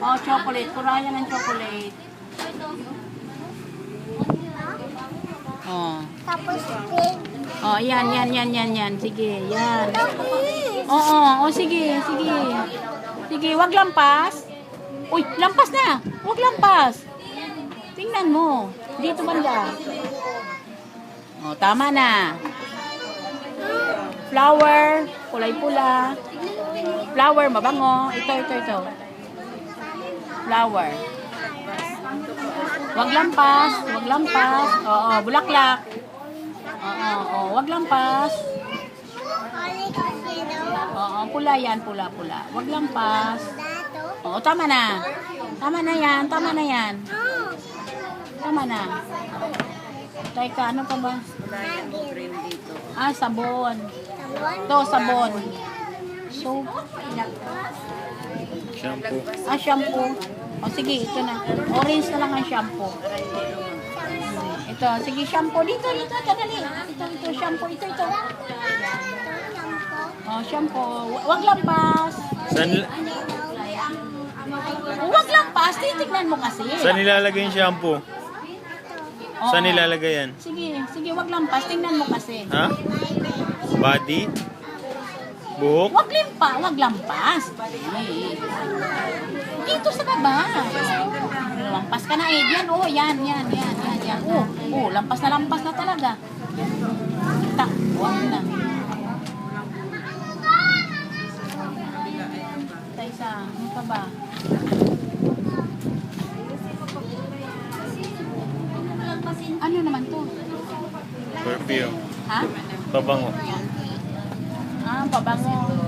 Oh, chocolate. Kuraya ng chocolate. Oh. Tapos pink. Oh, yan. Sige, yan. Oo, sige. Sige, wag lampas. Uy, lampas na. Wag lampas. Tingnan mo. Dito banda. Oh, tama na. Flower, kulay pula. Flower, mabango. Ito. Flower. Wag lampas. Oo, bulaklak. Oo, wag lampas. Oo, pula yan, pula. Wag lampas. Oo, tama na. Tama na yan. Tama na. Teka, ano pa ba? Ah, sabon. To, sabon. Soap. Shampoo. Ah, shampoo. O, sige, ito na. Orange na lang ang shampoo. Ito, sige, shampoo. Dito, dali. Ito, shampoo. Ito. Oh, shampoo. Wag lampas. Wag lampas. Titignan mo kasi. Saan nilalagay yung shampoo? Oo. Saan nilalagay yan? Sige, wag lampas. Tingnan mo kasi. Ha? Body? Buhok? Wag lampas. Dito sa baba. Lampas ka na eh. Yan, yan. Lampas na talaga. Wag na. Isa, ano pa ba? Ano naman to? Perfume. Ha? Pabango. Ah, pabango.